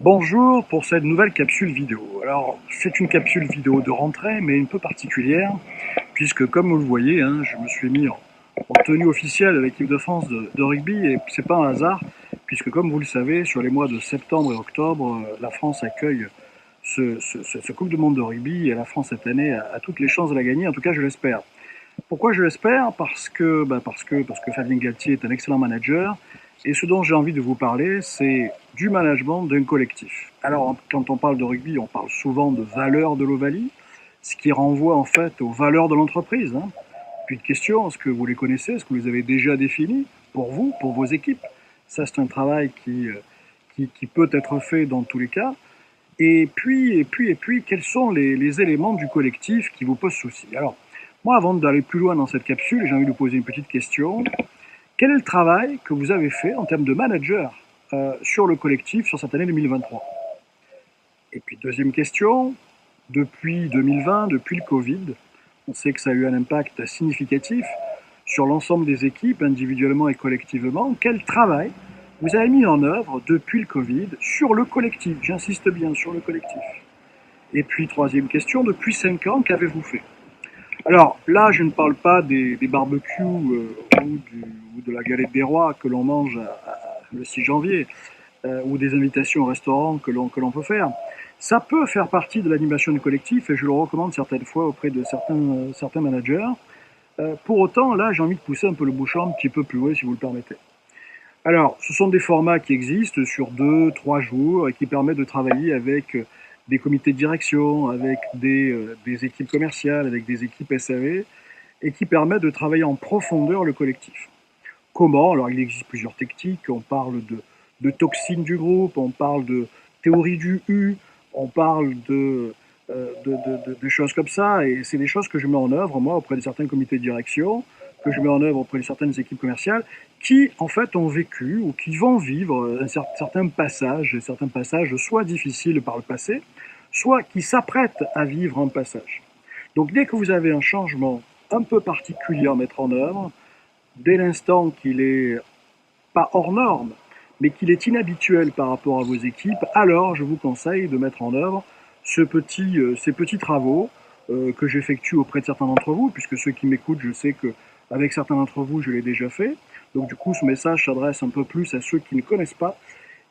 Bonjour pour cette nouvelle capsule vidéo. Alors, c'est une capsule vidéo de rentrée, mais un peu particulière, puisque comme vous le voyez, je me suis mis en tenue officielle de l'équipe de France de rugby, et c'est pas un hasard, puisque comme vous le savez, sur les mois de septembre et octobre, la France accueille ce Coupe du Monde de rugby, et la France cette année a toutes les chances de la gagner, en tout cas je l'espère. Pourquoi je l'espère? Parce que Fabien Galtier est un excellent manager. Et ce dont j'ai envie de vous parler, c'est du management d'un collectif. Alors, quand on parle de rugby, on parle souvent de valeurs de l'Ovalie, ce qui renvoie en fait aux valeurs de l'entreprise. Puis de question, est-ce que vous les connaissez? Est-ce que vous les avez déjà définies pour vous, pour vos équipes? Ça, c'est un travail qui peut être fait dans tous les cas. Et puis, quels sont les éléments du collectif qui vous posent souci? Alors, moi, avant d'aller plus loin dans cette capsule, j'ai envie de vous poser une petite question. Quel est le travail que vous avez fait en termes de manager sur le collectif sur cette année 2023? Et puis, deuxième question, depuis 2020, depuis le Covid, on sait que ça a eu un impact significatif sur l'ensemble des équipes, individuellement et collectivement. Quel travail vous avez mis en œuvre depuis le Covid sur le collectif? J'insiste bien sur le collectif. Et puis, troisième question, depuis 5 ans, qu'avez-vous fait? Alors là, je ne parle pas des barbecues ou de la galette des rois que l'on mange le 6 janvier, ou des invitations au restaurant que l'on peut faire. Ça peut faire partie de l'animation du collectif et je le recommande certaines fois auprès de certains managers. Pour autant, là, j'ai envie de pousser un peu le bouchon un petit peu plus loin, si vous le permettez. Alors, ce sont des formats qui existent sur 2, 3 jours et qui permettent de travailler avec des comités de direction, avec des équipes commerciales, avec des équipes SAV, et qui permettent de travailler en profondeur le collectif. Comment? Alors, il existe plusieurs techniques. On parle de toxines du groupe, on parle de théorie du U, on parle de choses comme ça, et c'est des choses que je mets en œuvre, moi, auprès de certains comités de direction, que je mets en œuvre auprès de certaines équipes commerciales, qui, en fait, ont vécu ou qui vont vivre certains passages soit difficiles par le passé, soit qui s'apprêtent à vivre un passage. Donc, dès que vous avez un changement un peu particulier à mettre en œuvre, dès l'instant qu'il est pas hors norme, mais qu'il est inhabituel par rapport à vos équipes, alors je vous conseille de mettre en œuvre ces petits travaux que j'effectue auprès de certains d'entre vous, puisque ceux qui m'écoutent, je sais que avec certains d'entre vous, je l'ai déjà fait. Donc du coup, ce message s'adresse un peu plus à ceux qui ne connaissent pas.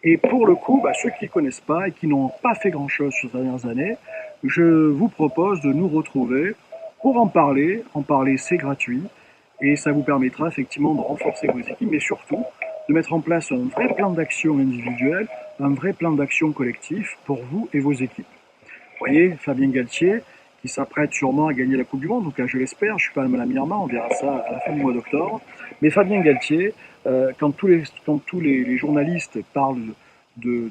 Et pour le coup, ceux qui ne connaissent pas et qui n'ont pas fait grand-chose ces dernières années, je vous propose de nous retrouver pour en parler. En parler, c'est gratuit et ça vous permettra effectivement de renforcer vos équipes, mais surtout de mettre en place un vrai plan d'action individuel, un vrai plan d'action collectif pour vous et vos équipes. Vous voyez, Fabien Galtier, qui s'apprête sûrement à gagner la Coupe du Monde, en tout cas je l'espère, je ne suis pas Madame Irma, on verra ça à la fin du mois d'octobre. Mais Fabien Galtier, quand tous les journalistes parlent de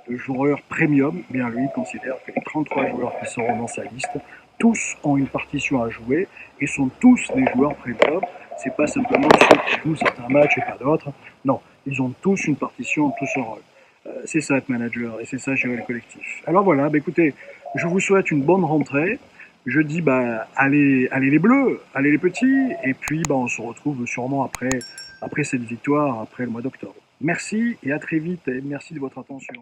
joueurs premium, bien lui considère que les 33 joueurs qui seront dans sa liste, tous ont une partition à jouer et sont tous des joueurs premium. C'est pas simplement ceux qui jouent certains matchs et pas d'autres. Non, ils ont tous une partition, tous un rôle. C'est ça être manager et c'est ça gérer le collectif. Alors voilà, écoutez, je vous souhaite une bonne rentrée. Je dis allez les bleus, allez les petits, et puis on se retrouve sûrement après cette victoire, après le mois d'octobre. Merci et à très vite et merci de votre attention.